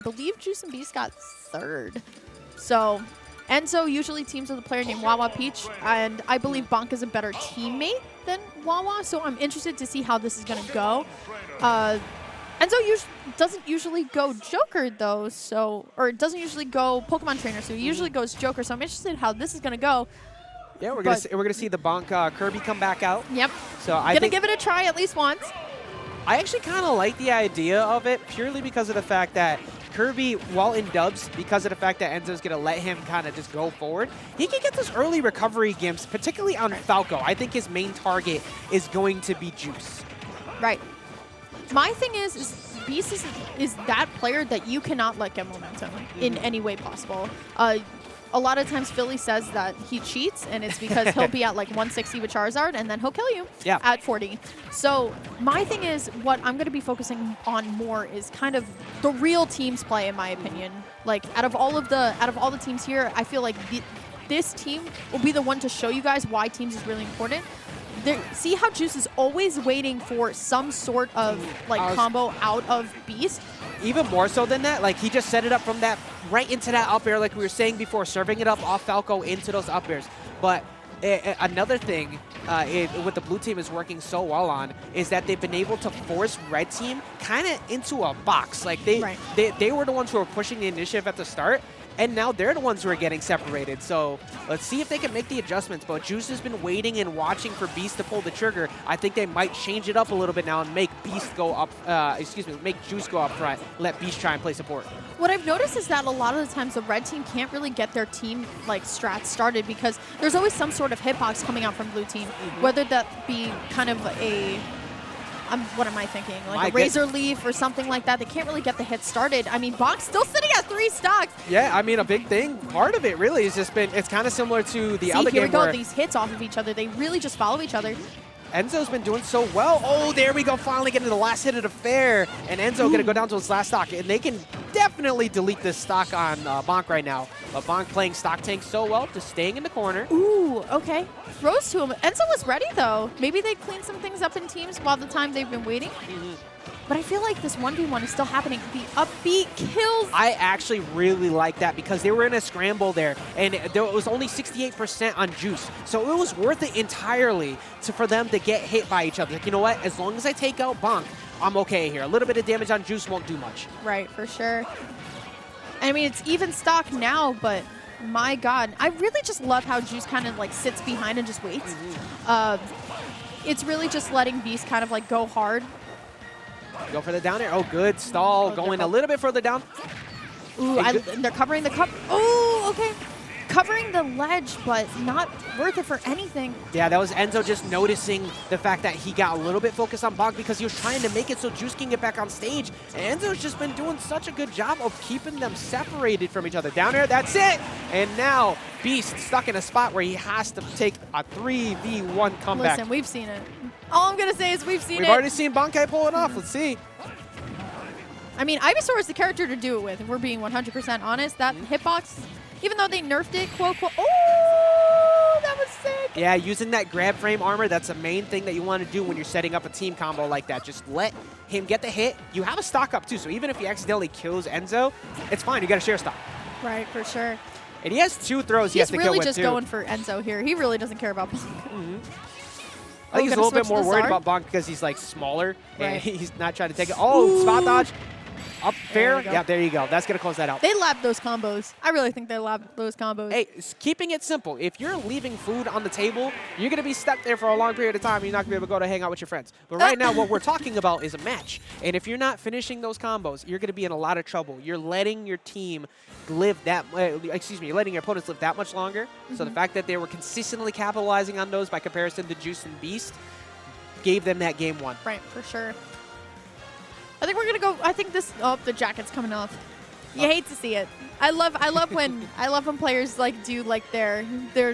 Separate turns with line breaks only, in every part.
I believe Juice and Beast got 3rd. So Enzo usually teams with a player named Wawa Peach, and I believe BONK is a better teammate than Wawa, so I'm interested to see how this is going to go. Enzo doesn't usually go Joker, though, or doesn't usually go Pokemon Trainer, so he usually goes Joker, so I'm interested in how this is going to go.
Yeah, we're gonna see the BONK Kirby come back out.
Yep.
So I
gonna give it a try at least once.
I actually kind of like the idea of it purely because of the fact that Kirby, while in dubs, because of the fact that Enzo's going to let him kind of just go forward, he can get those early recovery gimps, particularly on Falco. I think his main target is going to be Juice.
Right. My thing is Beast is that player that you cannot let get momentum in any way possible. A lot of times Philly says that he cheats, and it's because he'll be at like 160 with Charizard, and then he'll kill you at 40. So my thing is, what I'm going to be focusing on more is kind of the real teams play, in my opinion. Like out of all the teams here, I feel like this team will be the one to show you guys why teams is really important. See how Juice is always waiting for some sort of like combo out of Beast?
Even more so than that, like he just set it up from that right into that up air like we were saying before, serving it up off Falco into those up airs. But another thing what the blue team is working so well on is that they've been able to force red team kind of into a box. Like they were the ones who were pushing the initiative at the start, and now they're the ones who are getting separated. So let's see if they can make the adjustments. But Juice has been waiting and watching for Beast to pull the trigger. I think they might change it up a little bit now and make Beast go up, make Juice go up front, let Beast try and play support.
What I've noticed is that a lot of the times the red team can't really get their team like strats started because there's always some sort of hitbox coming out from blue team, whether that be kind of a what am I thinking? Like a Razor Leaf or something like that. They can't really get the hit started. I mean, BONK's still sitting at 3 stocks.
Yeah, I mean, a big thing, part of it really has just been, it's kind of similar to the other game.
Here we go, these hits off of each other. They really just follow each other.
Enzo's been doing so well. Oh, there we go, finally getting the last hit of the fair. And Enzo going to go down to his last stock. And they can definitely delete this stock on BONK right now. But BONK playing stock tank so well, just staying in the corner.
Ooh, okay. Rose to him. Enzo was ready, though. Maybe they cleaned some things up in teams while the time they've been waiting. But I feel like this 1v1 is still happening. The upbeat kills.
I actually really like that because they were in a scramble there, and it was only 68% on Juice. So it was worth it entirely for them to get hit by each other. Like, you know what? As long as I take out BONK, I'm okay here. A little bit of damage on Juice won't do much.
Right, for sure. I mean, it's even stock now, but my God. I really just love how Juice kind of like sits behind and just waits. It's really just letting Beast kind of like go hard.
Go for the down air. Oh, good stall. Going a little bit further down.
Ooh, they're covering the cup. Oh, okay. Covering the ledge, but not worth it for anything.
Yeah, that was Enzo just noticing the fact that he got a little bit focused on BONK because he was trying to make it so Juice can get back on stage. And Enzo's just been doing such a good job of keeping them separated from each other. Down air, that's it. And now Beast stuck in a spot where he has to take a 3v1 comeback.
Listen, we've seen it. All I'm going to say is we've seen it.
We've already seen BONK pull it off. Let's see.
I mean, Ivysaur is the character to do it with, if we're being 100% honest. That hitbox, even though they nerfed it, quote, quote, oh, that was sick.
Yeah, using that grab frame armor, that's the main thing that you want to do when you're setting up a team combo like that. Just let him get the hit. You have a stock up, too, so even if he accidentally kills Enzo, it's fine. You got to share stock.
Right, for sure.
And he has 2 throws he has to kill with,
He's really just going for Enzo here. He really doesn't care about BONK.
I think he's a little bit more worried about BONK because he's like smaller and he's not trying to take it. Oh, spot dodge. Up fair. Yeah, there you go. That's going to close that out.
They labbed those combos. I really think they labbed those combos.
Hey, keeping it simple. If you're leaving food on the table, you're going to be stuck there for a long period of time. You're not going to be able to go to hang out with your friends. But right now, what we're talking about is a match. And if you're not finishing those combos, you're going to be in a lot of trouble. You're letting your team live that, you're letting your opponents live that much longer. So the fact that they were consistently capitalizing on those by comparison to Juice and Beast gave them that game 1.
Right, for sure. I think we're gonna go. I think this. Oh, the jacket's coming off. You hate to see it. I love when players like do like their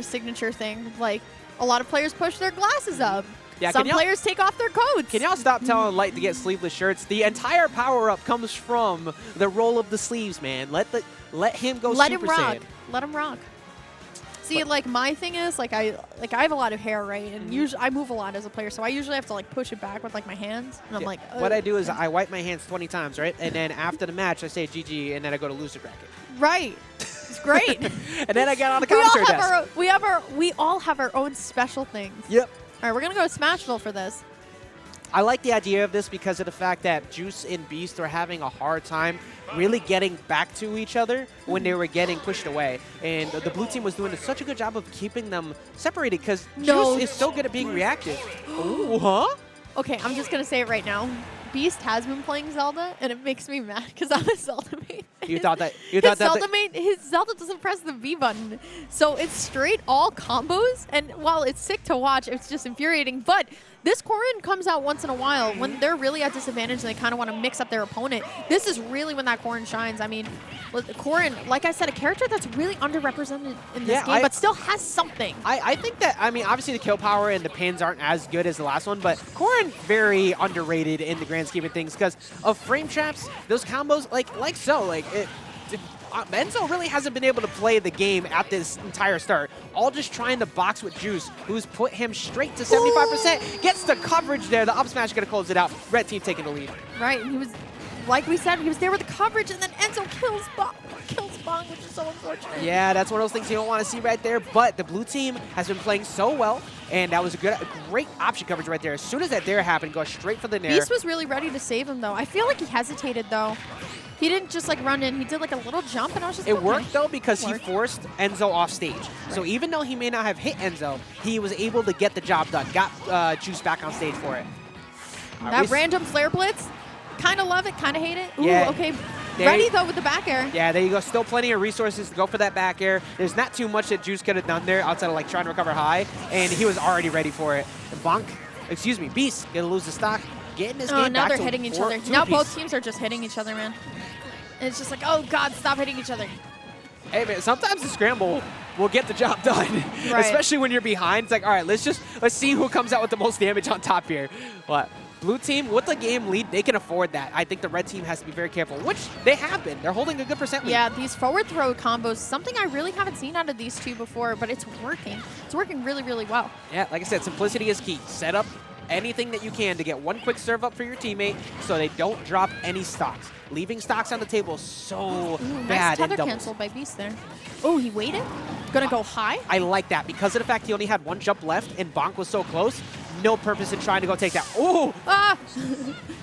signature thing. Like a lot of players push their glasses up. Yeah, some players take off their coats.
Can y'all stop telling Light to get sleeveless shirts? The entire power up comes from the roll of the sleeves, man. Let him go.
Let him
Super
rock.
Saiyan.
Let him rock. See, like my thing is like I have a lot of hair, right? And usually I move a lot as a player, so I usually have to like push it back with like my hands. And I'm like,
what I do is I wipe my hands 20 times, right? And then after the match, I say GG, and then I go to loser bracket.
Right. It's great.
And then I get on the commentary desk.
We all have our own special things.
Yep.
All right, we're gonna go to Smashville for this.
I like the idea of this because of the fact that Juice and Beast are having a hard time really getting back to each other when they were getting pushed away. And the blue team was doing such a good job of keeping them separated because Juice is so good at being reactive. Ooh, huh?
Okay, I'm just going to say it right now. Beast has been playing Zelda, and it makes me mad because I'm a Zelda main.
You thought that
his Zelda doesn't press the V button, so it's straight all combos. And while it's sick to watch, it's just infuriating. But this Corrin comes out once in a while when they're really at disadvantage and they kind of want to mix up their opponent. This is really when that Corrin shines. I mean, Corrin, like I said, a character that's really underrepresented in this game, but still has something.
I think that, I mean, obviously the kill power and the pins aren't as good as the last one, but Corrin very underrated in the grand scheme of things because of frame traps, those combos, like so, like Enzo really hasn't been able to play the game at this entire start. All just trying to box with Juice, who's put him straight to 75%. Gets the coverage there. The up smash going to close it out. Red team taking the lead.
Right, and he was, like we said, he was there with the coverage, and then Enzo kills BONK, which is so unfortunate.
Yeah, that's one of those things you don't want to see right there, but the blue team has been playing so well, and that was a great option coverage right there. As soon as that dare happened, go straight for the nair.
Beast was really ready to save him, though. I feel like he hesitated, though. He didn't just like run in. He did like a little jump, and I was just
It worked, though, because he forced Enzo off stage. Right. So even though he may not have hit Enzo, he was able to get the job done. Got Juice back on stage for it.
That random flare blitz, kind of love it, kind of hate it. Ooh,
yeah.
Okay. Ready, though, with the back air.
Yeah, there you go. Still plenty of resources to go for that back air. There's not too much that Juice could have done there outside of like trying to recover high, and he was already ready for it. And Beast, gonna lose the stock. Getting this game back.
Now they're hitting each other. Now both teams are just hitting each other, man. And it's just like, oh, God, stop hitting each other.
Hey, man, sometimes the scramble will get the job done, especially when you're behind. It's like, all right, let's see who comes out with the most damage on top here. But blue team, with the game lead, they can afford that. I think the red team has to be very careful, which they have been. They're holding a good percent lead.
Yeah, these forward throw combos, something I really haven't seen out of these two before, but it's working. It's working really, really well.
Yeah, like I said, simplicity is key. Set up anything that you can to get one quick serve up for your teammate so they don't drop any stocks. Leaving stocks on the table is so bad.
Nice tether cancel by Beast there. Oh, he waited? Gonna go high?
I like that because of the fact he only had one jump left and BONK was so close. No purpose in trying to go take that. Oh!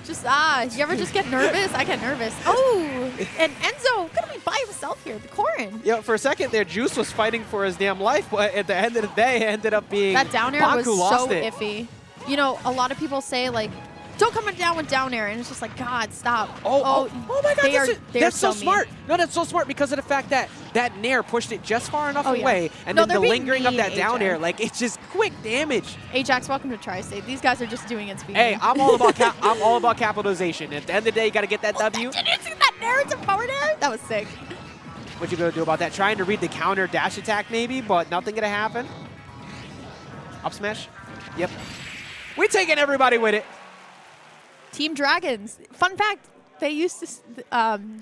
You ever just get nervous? I get nervous. Oh! And Enzo gonna be by himself here, the Corrin.
Yeah, for a second there, Juice was fighting for his damn life, but at the end of the day, it ended up being
that down air
BONK
was
who lost it.
iffy. You know, a lot of people say, like, don't come down with down air, and it's just like, God, stop.
Oh my God, that's so
mean.
smart. No, that's so smart because of the fact that that nair pushed it just far enough away, and then the lingering of that down air, like, it's just quick damage.
Ajax, welcome to Tri-State. These guys are just doing it speedy.
Hey, I'm all about I'm all about capitalization. At the end of the day, you got to get that W.
Did you see that nair into forward air? That was sick.
What you gonna do about that? Trying to read the counter dash attack maybe, but nothing gonna happen. Up smash. Yep. We're taking everybody with it.
Team Dragons. Fun fact, they used to,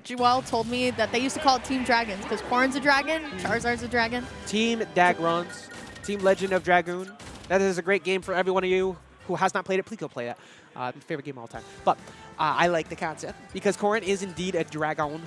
Joelle told me that they used to call it Team Dragons because Corrin's a dragon, Charizard's a dragon.
Team Dagrons, Team Legend of Dragoon. That is a great game for every one of you who has not played it. Please go play that. My favorite game of all time. But I like the concept because Corrin is indeed a dragon.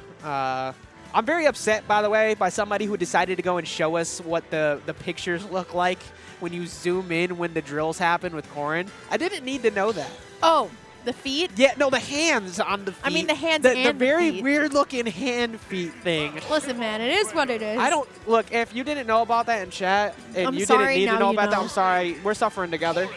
I'm very upset, by the way, by somebody who decided to go and show us what the pictures look like when you zoom in when the drills happen with Corrin. I didn't need to know that.
Oh, the feet?
Yeah, no, the hands on the feet.
I mean, the hands
and
the
very weird-looking hand-feet thing.
Listen, man, it is what it is.
Look, if you didn't know about that in chat, and you didn't need to know about that, I'm sorry. We're suffering together.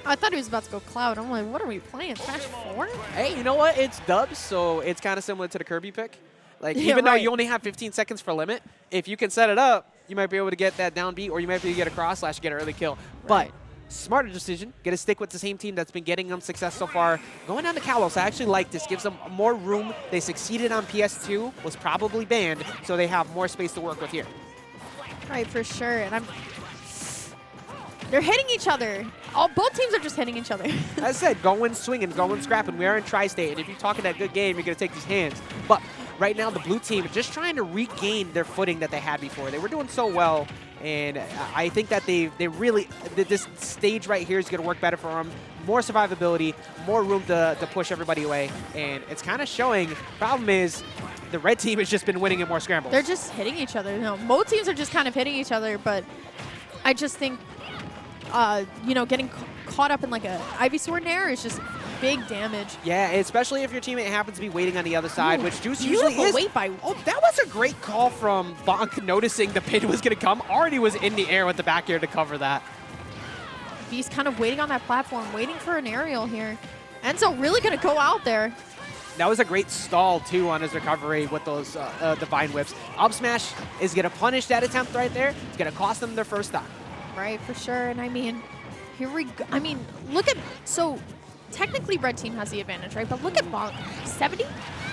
I thought he was about to go Cloud. I'm like, what are we playing, Smash 4?
Hey, you know what? It's dubs, so it's kind of similar to the Kirby pick. Like, even though you only have 15 seconds for limit, if you can set it up, you might be able to get that down beat, or you might be able to get a cross slash, get an early kill. But smarter decision. Get to stick with the same team that's been getting them success so far. Going on to Kalos, I actually like this. Gives them more room. They succeeded on PS2, was probably banned, so they have more space to work with here.
Right, for sure. And they're hitting each other. Both teams are just hitting each other.
As I said, going swinging, going scrapping. We are in Tri-State, and if you're talking that good game, you're going to take these hands. But right now, the blue team is just trying to regain their footing that they had before. They were doing so well, And I think that they really, this stage right here is going to work better for them. More survivability, more room to push everybody away. And it's kind of showing. Problem is, the red team has just been winning in more scrambles.
They're just hitting each other. No, both teams are just kind of hitting each other, but I just think, you know, getting caught up in like a Ivy Sword Nair is just big damage.
Yeah, especially if your teammate happens to be waiting on the other side, which Juice usually
Beautiful
is.
wait by.
Oh, that was a great call from BONK, noticing the pin was going to come. Already was in the air with the back air to cover that.
He's kind of waiting on that platform, waiting for an aerial here. Enzo really going to go out there.
That was a great stall, too, on his recovery with those Divine Whips. Up smash is going to punish that attempt right there. It's going to cost them their first stock.
Right, for sure. And I mean, here we go. I mean, look at, so technically red team has the advantage, right? But look at BONK, 70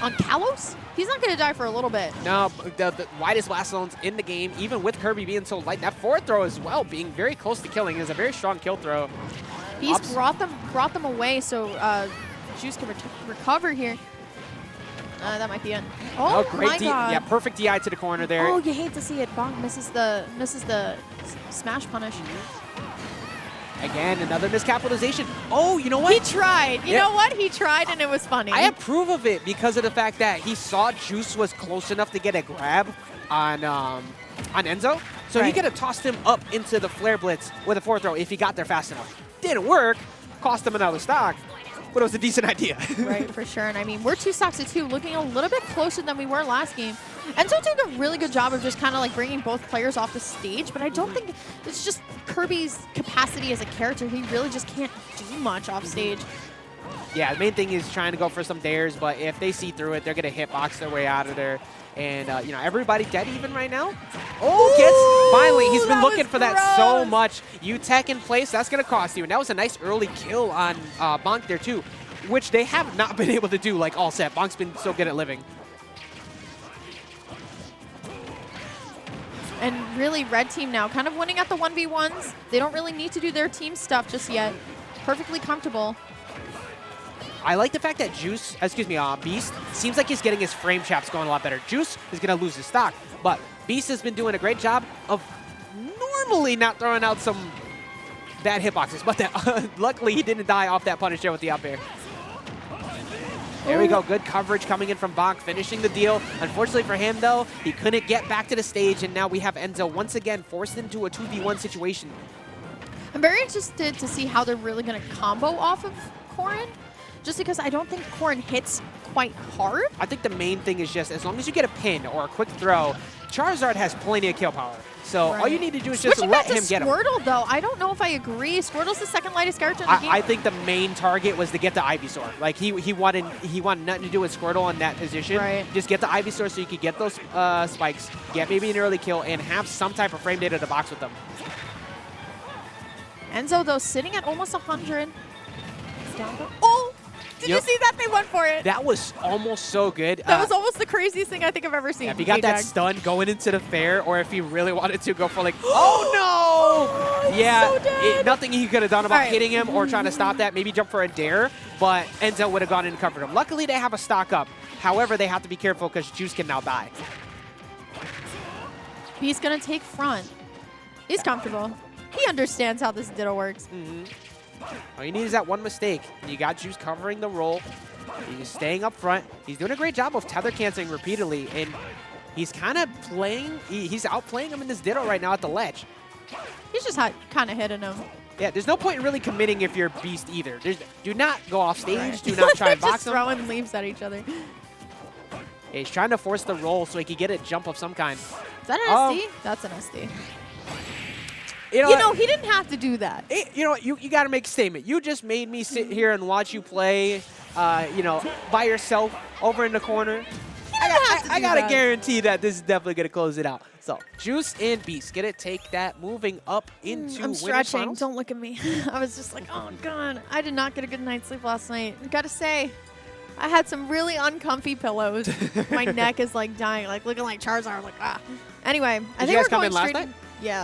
on Kalos. He's not going to die for a little bit.
No, the widest blast zones in the game, even with Kirby being so light. That forward throw as well, being very close to killing, is a very strong kill throw.
He's brought them away, so Juice can recover here. That might be it. Oh,
great
my God.
Yeah, perfect DI to the corner there.
Oh, you hate to see it. BONK misses the smash punish.
Again, another miscapitalization. Oh, you know what?
He tried. You know what? He tried, and it was funny.
I approve of it because of the fact that he saw Juice was close enough to get a grab on Enzo. So he could have tossed him up into the Flare Blitz with a forward throw if he got there fast enough. Didn't work. Cost him another stock. But it was a decent idea.
Right, for sure. And I mean, we're 2 stocks to 2, looking a little bit closer than we were last game. Enzo did a really good job of just kind of like bringing both players off the stage, but I don't think it's just Kirby's capacity as a character. He really just can't do much off stage.
Yeah, the main thing is trying to go for some dares, but if they see through it, they're going to hitbox their way out of there. And, you know, everybody dead even right now. Oh, finally, he's been looking for that so much. You tech in place, that's going to cost you. And that was a nice early kill on BONK there, too, which they have not been able to do, like, all set. BONK's been so good at living.
And really, red team now kind of winning at the 1v1s. They don't really need to do their team stuff just yet. Perfectly comfortable.
I like the fact that Beast seems like he's getting his frame traps going a lot better. Juice is going to lose his stock, but Beast has been doing a great job of normally not throwing out some bad hitboxes, but luckily he didn't die off that punish there with the up air. There we go, good coverage coming in from BONK, finishing the deal. Unfortunately for him, though, he couldn't get back to the stage, and now we have Enzo once again forced into a 2v1 situation.
I'm very interested to see how they're really going to combo off of Corrin. Just because I don't think Corrin hits quite hard.
I think the main thing is just as long as you get a pin or a quick throw, Charizard has plenty of kill power. So all you need to do is just let him get him.
Squirtle, though, I don't know if I agree. Squirtle's the second lightest character in the game.
I think the main target was to get the Ivysaur. Like he wanted nothing to do with Squirtle in that position.
Right.
Just get the Ivysaur so you could get those spikes, get maybe an early kill, and have some type of frame data to box with them.
Enzo, though, sitting at almost 100. Oh! Did you see that? They went for it.
That was almost so good.
That was almost the craziest thing I think I've ever seen.
If he got that stun going into the fair, or if he really wanted to go for like, oh no! Yeah, nothing he could have done about hitting him or trying to stop that. Maybe jump for a dare, but Enzo would have gone in and covered him. Luckily, they have a stock up. However, they have to be careful because Juice can now die.
He's going to take front. He's comfortable. He understands how this Ditto works.
All you need is that one mistake, and you got Juice covering the roll. He's staying up front. He's doing a great job of tether canceling repeatedly, and he's kind of playing. He's outplaying him in this Ditto right now at the ledge.
He's just kind of hitting him.
Yeah, there's no point in really committing if you're Beast either. Do not go off stage. Do not try and box him.
Just throwing leaves at each other.
Yeah, he's trying to force the roll so he can get a jump of some kind.
Is that an SD? That's an SD.
You know,
he didn't have to do that.
You know what? You got to make a statement. You just made me sit here and watch you play, you know, by yourself over in the corner. I got to guarantee that this is definitely going to close it out. So, Juice and Beast, get it, take that, moving up into
I'm stretching.
Finals.
Don't look at me. I was just like, oh, God. I did not get a good night's sleep last night. I got to say, I had some really uncomfy pillows. My neck is like dying, like looking like Charizard. Like, ah. Anyway, I think we're going straight.
Did you guys come in last night?
Yeah.